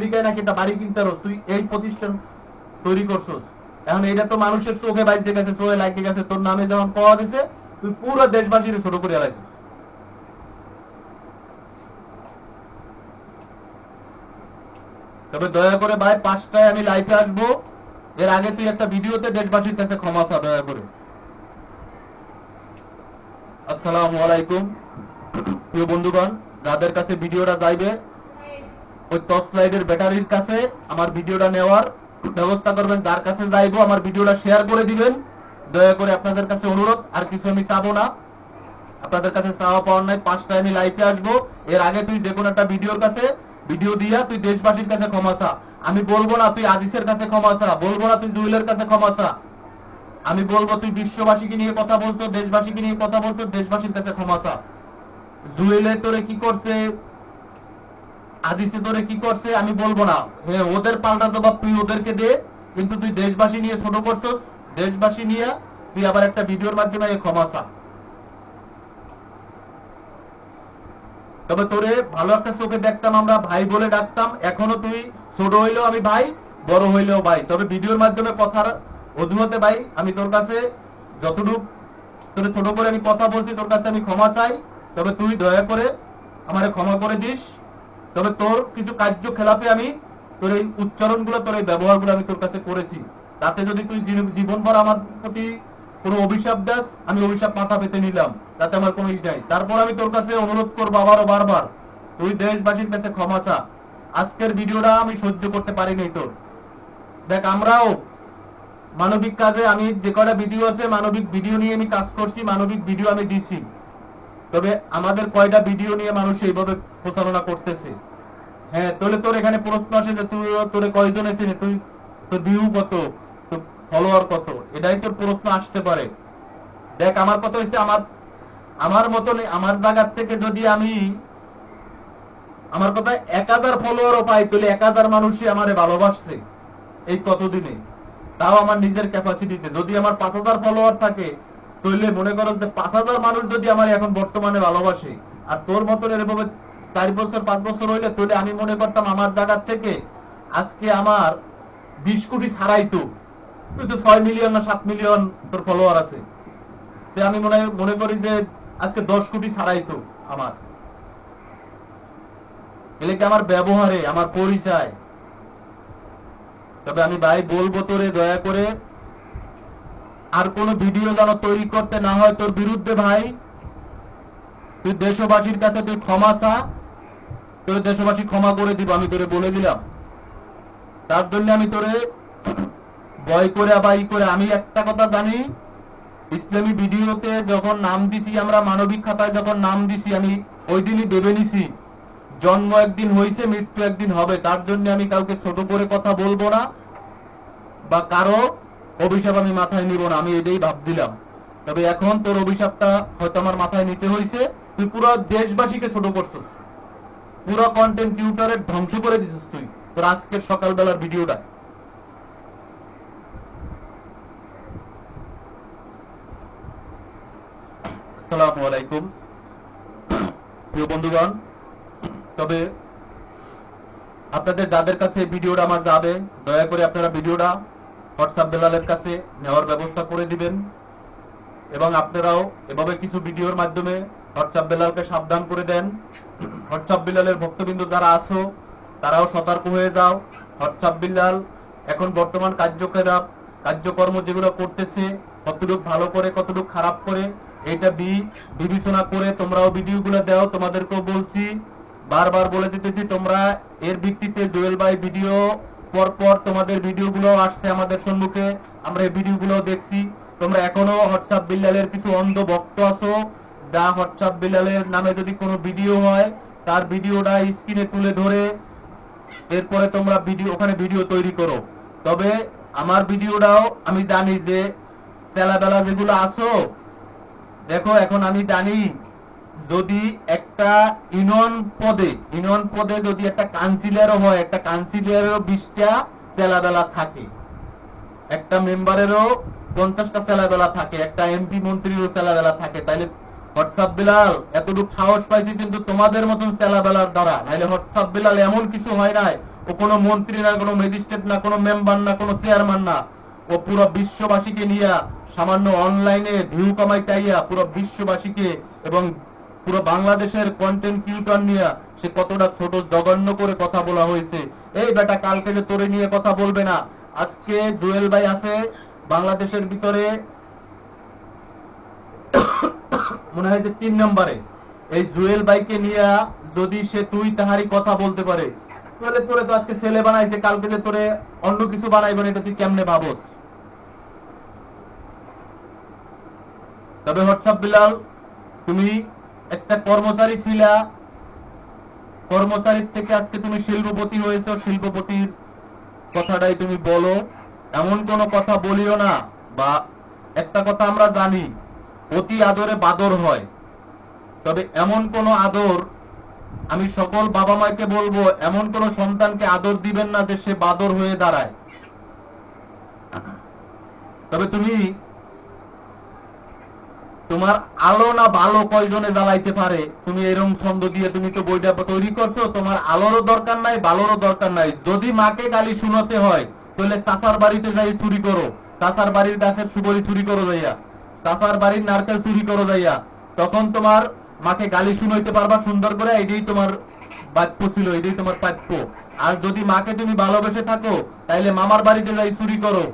আমেরিকায় নাকি একটা বাড়ি কিনতে পারো, তুই এই প্রতিষ্ঠান তৈরি করছস। এখন এটা তো মানুষের চোখে বাইতে গেছে, চোখে লাগে গেছে, তোর নামে যখন পাওয়া দিছে তুই পুরো দেশবাসীর ছোট করে আলাইছিস। তবে দয়া করে ভাই 5টায় আমি লাইভে আসবো, এর আগে তুই একটা ভিডিওতে দেশবাসীর কাছে ক্ষমা চা দয়া করে। আসসালামু আলাইকুম প্রিয় বন্ধুগণ, যাদের কাছে ভিডিওটা যাইবে ওই টর্চ লাইটের ব্যাটারির কাছে আমার ভিডিওটা নেওয়ার ব্যবস্থা করবেন। যার কাছে যাইবো আমার ভিডিওটা শেয়ার করে দিবেন। দয়া করে আপনাদের কাছে অনুরোধ, আর কিছু আমি চাবো না, আপনাদের কাছে চাওয়া পাওয়ার নাই। 5টায় আমি লাইভে আসবো, এর আগে তুই যে কোনো একটা ভিডিওর কাছে ভিডিও দিয়া তুই দেশবাসীর কাছে ক্ষমা চা। আমি বলবো না তুই আজিজের কাছে ক্ষমা চা, বলবো না তুই জুয়েলের কাছে ক্ষমা চা, আমি বলবো তুই বিশ্ববাসীকে নিয়ে কথা বলছো, দেশবাসীকে নিয়ে কথা বলছো, দেশবাসীর কাছে ক্ষমা চা। জুয়েলে তোরে কি করছে, আজিজে তোরে কি করছে আমি বলবো না, হ্যাঁ ওদের পাল্টা জবাব তুই ওদেরকে দে, কিন্তু তুই দেশবাসী নিয়ে ছোট করছস, দেশবাসী নিয়ে তুই আবার একটা ভিডিওর মাধ্যমে ক্ষমা চা। তবে তোরে ভালো একটা চোখে দেখতাম, আমরা ভাই বলে ডাকতাম, এখনো তুই ছোট হইলেও আমি ভাই, বড় হইলেও ভাই। তবে ভিডিওর মাধ্যমে কথার অজুহাতে ভাই আমি তোর কাছে যতটুকু তোরে ছোট করে আমি কথা বলছি, তোর কাছে আমি ক্ষমা চাই। তবে তুই দয়া করে আমারে ক্ষমা করে দিস। তবে তোর কিছু কার্য খেলাপে আমি তোর এই উচ্চারণগুলো, তোর এই ব্যবহারগুলো আমি তোর কাছে করেছি, তাতে যদি তুই জীবনভর আমার প্রতি কোনো অভিশাপ দাস, আমি অভিশাপ মাথা পেতে নিলাম, তাতে আমার কোনো ইস নাই। তারপর আমি তোর কাছে অনুরোধ করবো আবারও বারবার, তুই দেশবাসীর কাছে ক্ষমা চা। আজকের ভিডিওটা আমি সহ্য করতে পারিনি তোর। দেখ আমরাও মানবিক কাজে, আমি যে কটা ভিডিও আছে মানবিক ভিডিও নিয়ে আমি কাজ করছি, মানবিক ভিডিও আমি দিছি। তবে আমাদের কয়টা ভিডিও নিয়ে মানুষ এইভাবে প্রচারণা করতেছে। হ্যাঁ তাহলে তোর এখানে প্রশ্ন আসে যে তুই তোরে কয়জন এসেছিস, তুই তোর ভিউ কত, তোর ফলোয়ার কত, এটাই তোর প্রশ্ন আসতে পারে। দেখ আমার কথা হচ্ছে, আমার মতন আমার জায়গার থেকে যদি আমি আমার কথা 1000 ফলোয়ারও পাই, তাহলে 1000 মানুষই আমারে ভালোবাসছে এই কতদিনে, তাও আমার নিজের ক্যাপাসিটিতে। যদি আমার 5000 ফলোয়ার থাকে, তাহলে মনে করো যে 5000 মানুষ যদি আমার এখন বর্তমানে ভালোবাসে, আর তোর মতন এরভাবে 4 বছর 5 বছর হইলে, তাহলে আমি মনে করতাম আমার জায়গার থেকে আজকে আমার 20 কোটি ছাড়াইতো। তুই তো 6 মিলিয়ন না 7 মিলিয়ন তোর ফলোয়ার আছে, আমি মনে করি যে আজকে 10 কোটি ছাড়াইতো আমার। এলে কি আমার ব্যবহারে, আমার পরিচয়। তবে আমি ভাই বলবো তোরে দয়া করে আর কোন ভিডিও যেন তৈরি করতে না হয় তোর বিরুদ্ধে। ভাই তুই দেশবাসীর কাছে তুই ক্ষমা চা, তোর দেশবাসী ক্ষমা করে দিব, আমি তোরে বলে দিলাম। তার জন্য আমি তোরে ভয় করে বা ই করে, আমি একটা কথা জানি, ইসলামী ভিডিওতে যখন নাম দিছি আমরা, মানবিক খাতায় যখন নাম দিছি, আমি ওই দিনই ভেবে নিছি জন্ম একদিন হয়েছে, মৃত্যু একদিন হবে। তার জন্য আমি কাউকে ছোট করে কথা বলবো না, বা কারো অভিশাপ আমি মাথায় নিব না, আমি এটাই ভাব দিলাম। তবে এখন তোর অভিশাপটা হয়তো আমার মাথায় নিতে হয়েছে। তুই পুরো দেশবাসীকে ছোট করছিস, পুরো কন্টেন্ট ক্রিয়েটরের ধ্বংস করে দিছিস তুই তোর আজকের সকালবেলার ভিডিওটা। আসসালামু আলাইকুম প্রিয় বন্ধুগণ, তবে আপনাদের যাদের কাছে ভিডিওটা আমার যাবে, দয়া করে আপনারা ভিডিওটা হোয়াটসঅ্যাপ বেলালের কাছে নেওয়ার ব্যবস্থা করে দিবেন। এবং আপনারাও এভাবে কিছু ভিডিওর মাধ্যমে হোয়াটসঅ্যাপ বেলালকে সাবধান করে দেন। হোয়াটসঅ্যাপ বেলালের ভক্তবিন্দু যারা আছো তারাও সতর্ক হয়ে যাও। হোয়াটসঅ্যাপ বেলাল এখন বর্তমান কার্যকর্ম যেগুলো করতেছে, কতটুকু ভালো করে কতটুকু খারাপ করে, এটা বিবেচনা করে তোমরাও ভিডিওগুলো দাও। তোমাদেরকেও বলছি, বারবার বলে দিতেছি, তোমরা এর ভিত্তিতে জুয়েল ভাই ভিডিও পরপর তোমাদের ভিডিওগুলো আসছে আমাদের সম্মুখে, আমরা এই ভিডিওগুলো দেখছি। তোমরা এখনো হোয়াটসঅ্যাপ বিল্লালের কিছু অন্ধ ভক্ত আছো, যা হোয়াটসঅ্যাপ বিল্লালের নামে যদি কোনো ভিডিও হয় তার ভিডিওটা স্ক্রিনে তুলে ধরে এরপরে তোমরা ওখানে ভিডিও তৈরি করো। তবে আমার ভিডিওটাও আমি জানি যে চেলাবেলা যেগুলো আছো, দেখো এখন আমি জানি যদি একটা ইউনিয়ন পদে যদি একটা কাউন্সিলরও হয়, একটা কাউন্সিলরেরও 20টা চেলাবেলা থাকে, একটা মেম্বারেরও 50টা চেলাবেলা থাকে, একটা এমপি মন্ত্রীরও চেলাবেলা থাকে। তাইলে হোয়াটসঅ্যাপ বিলাল এতটুকু সাহস পাইছি কিন্তু তোমাদের মতন চেলাবেলার দ্বারা, নাইলে হোয়াটসঅ্যাপ বিলাল এমন কিছু হয় নাই ও কোনো মন্ত্রী না, কোনো ম্যাজিস্ট্রেট না, কোনো মেম্বার না, কোনো চেয়ারম্যান না। ও পুরো বিশ্ববাসীকে নিয়ে সামান্য অনলাইনে ভিউ কামাইতে আইয়া পুরো বিশ্ববাসীকে এবং পুরো বাংলাদেশের কন্টেন্ট ক্রিয়েটর নিয়ে সে কতটা ছোট জঘন্য করে কথা বলা হয়েছে। এই বেটা কালকে যে তোরে নিয়ে কথা বলবে না, আজকে জুয়েল ভাই আছে বাংলাদেশের ভিতরে মনে হয় যে 3 নম্বরে। এই জুয়েল ভাইকে নিয়ে যদি সে তুই তাহারি কথা বলতে পারে, তাহলে তোরে তো আজকে ছেলে বানাইছে, কালকে যে তোরে অন্য কিছু বানাইবেন এটা তুই কেমনে ভাবস? তবে হোয়াটসঅ্যাপ বিলাল, তুমি একটা কর্মচারী ছিলা, কর্মচারীর থেকে আজকে তুমি শিল্পপতি হয়েছো, শিল্পপতির কথাটাই তুমি বলো। এমন কোনো কথা বলিও না। বা একটা কথা আমরা জানি, অতি আদরে বাদর হয়। তবে এমন কোন আদর, আমি সকল বাবা মাকে বলবো, এমন কোন সন্তানকে আদর দিবেন না যে সে বাদর হয়ে দাঁড়ায়। তবে তুমি তোমার আলো না ভালো কয়জনে জ্বালাইতে পারে, তুমি এরকম ছন্দ দিয়ে তুমি তো বইটা তৈরি করছো। তোমার আলোরও দরকার নাই, ভালোরও দরকার নাই। যদি মাকে গালি শুনাতে হয় তাহলে চাচার বাড়িতে যাই চুরি করো, চাচার বাড়ির গাছের সুবরি চুরি করো যাইয়া, চাচার বাড়ির নারকেল চুরি করো যাইয়া, তখন তোমার মাকে গালি শুনাইতে পারবা সুন্দর করে। এটাই তোমার বাক্য ছিল, এটাই তোমার প্রাপ্য। আর যদি মাকে তুমি ভালোবেসে থাকো তাইলে মামার বাড়িতে যাই চুরি করো।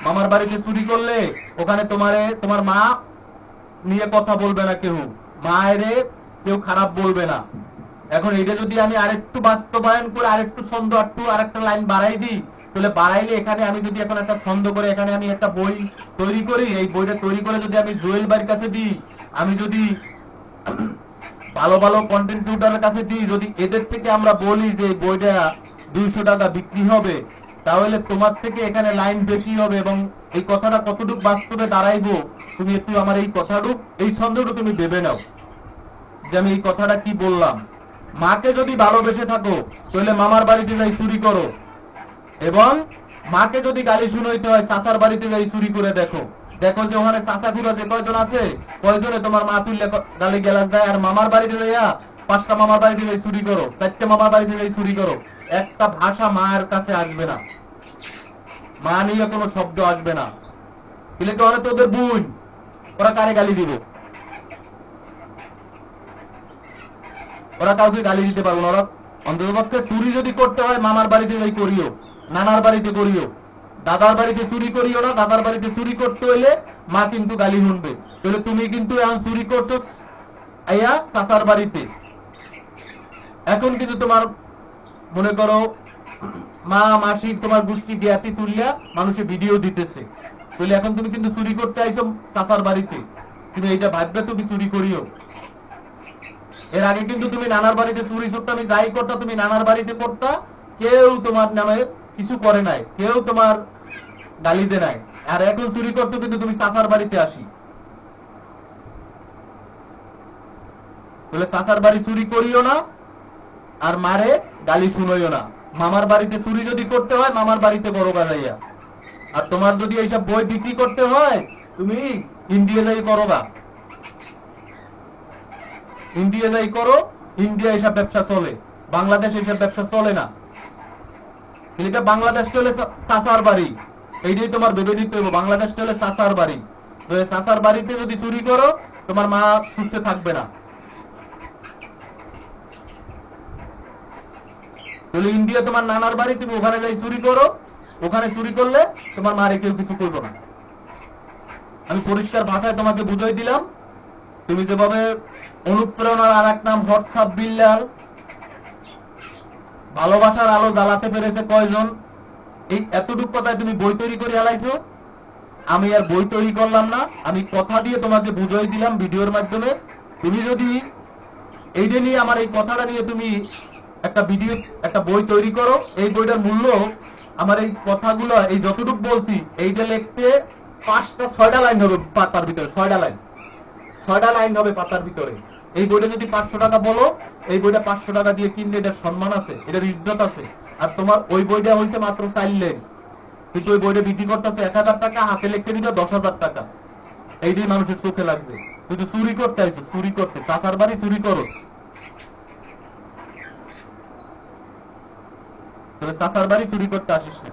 মামার বাড়িতে চুরি করলে ওখানে তোমার মা নিয়ে কথা বলবে না কেউ, মায়েরে কেউ খারাপ বলবে না। এখন এটা যদি আমি আরেকটু বাস্তবায়ন করে আরেকটু ছন্দ আরেকটা লাইন বাড়াই দিই, তাহলে বাড়াইলে এখানে আমি যদি এখন একটা ছন্দ করে এখানে আমি একটা বই তৈরি করি, এই বইটা তৈরি করে যদি আমি জুয়েল ভাইয়ের কাছে দিই, আমি যদি ভালো ভালো কন্টেন্ট ক্রিয়েটরের কাছে দিই, যদি এদের থেকে আমরা বলি যে বইটা 200 টাকা বিক্রি হবে, তাহলে তোমার থেকে এখানে লাইন বেশি হবে। এবং এই কথাটা কতটুকু বাস্তবে দাঁড়াইবো তুমি একটু আমার এই কথাটুক, এই ছন্দটুকু তুমি ভেবে নাও যে আমি এই কথাটা কি বললাম। মাকে যদি ভালোবেসে থাকো তাহলে মামার বাড়িতে যাই চুরি করো, এবং মাকে যদি গালি শুনাইতে হয় চাচার বাড়িতে যাই চুরি করে দেখো। দেখো যে ওখানে চাচা খুড়া যে কয়জন আছে, কয়জনে তোমার মা তুললে গালি গেলাস দেয়। আর মামার বাড়িতে যাইয়া 5টা মামার বাড়িতে যাই চুরি করো, 4টে মামার বাড়িতে যাই চুরি করো, একটা ভাষা মায়ের কাছে আসবে না, মা নিয়ে কোনো শব্দ আসবে না। তাহলে কি ওরা তোদের বোন, ওরা কারে গালি দিব? ওরা কাউকে গালি দিতে পারবো না। ওরা অন্ততপক্ষে চুরি যদি করতে হয় মামার বাড়িতে যাই করিও, নানার বাড়িতে করিও, দাদার বাড়িতে চুরি করিও না। দাদার বাড়িতে চুরি করতে হইলে মা কিন্তু গালি শুনবে। তাহলে তুমি কিন্তু এখন চুরি করছো আইয়া চাচার বাড়িতে। এখন কিন্তু তোমার মনে করো মা মাসি তোমার গোষ্ঠী জ্ঞাতি তুলিয়া মানুষে ভিডিও দিতেছে, তাহলে এখন তুমি কিন্তু চুরি করতে আইছো চাচার বাড়িতে। তুমি এইটা ভাববে তুমি চুরি করিও। এর আগে কিন্তু তুমি নানার বাড়িতে চুরি করতে, আমি যাই করতা তুমি নানার বাড়িতে করতা, কেউ তোমার নামে কিছু করে নাই, কেউ তোমার গালি দে নাই। আর এখন চুরি করতে কিন্তু তুমি চাচার বাড়িতে আসি, বলে চাচার বাড়ি চুরি করিও না, আর মারে গালি শুনোইও না। মামার বাড়িতে চুরি যদি করতে হয় মামার বাড়িতে বড় গাজাইয়া। আর তোমার যদি এইসব বই বিক্রি করতে হয় তুমি ইন্ডিয়া যাই করো গা, ইন্ডিয়া যাই করো। ইন্ডিয়া এইসব ব্যবসা চলে, বাংলাদেশ এইসব ব্যবসা চলে না। এটা বাংলাদেশ চলে চাচার বাড়ি, এইটাই তোমার ভেবে দিতে হবে। বাংলাদেশ চলে চাচার বাড়ি, চাচার বাড়িতে যদি চুরি করো তোমার মা সুস্থ থাকবে না। তাহলে ইন্ডিয়া তোমার নানার বাড়ি, তুমি ওখানে যাই চুরি করো, ওখানে চুরি করলে তোমার মারে কেউ কিছু করবো না। আমি পরিষ্কার ভাষায় তোমাকে বুঝাই দিলাম। তুমি যেভাবে অনুপ্রেরণার আর এক নাম হোয়াটসঅ্যাপ বিল্লাল, ভালোবাসার আলো জ্বালাতে পেরেছে কয়জন, এই এতটুকু কথায় তুমি বই তৈরি করে আলাইছো। আমি আর বই তৈরি করলাম না, আমি কথা দিয়ে তোমাকে বুঝাই দিলাম ভিডিওর মাধ্যমে। তুমি যদি এইটা নিয়ে আমার এই কথাটা নিয়ে তুমি একটা ভিডিও একটা বই তৈরি করো, এই বইটার মূল্য আমার এই কথাগুলো এই যতটুকু বলছি এইটা লিখতে 5টা 6টা লাইন হবে পাতার ভিতরে, 6টা লাইন হবে পাতার ভিতরে। এই বইটা যদি 500 টাকা বলো, এই বইটা 500 টাকা দিয়ে কিনলে এটার সম্মান আছে, এটার ইজ্জত আছে। আর তোমার ওই বইটা হয়েছে মাত্র 4 লাইন, কিন্তু ওই বইটা বিক্রি করতেছে 1000 টাকা, হাতে লিখতে দিতে 10,000 টাকা। এইটাই মানুষের চোখে লাগছে। তুই তো চুরি করতে আইছো, চুরি করতে, চাচার বাড়ি চুরি করো। তবে চাচার বাড়ি চুরি করতে আসিস না।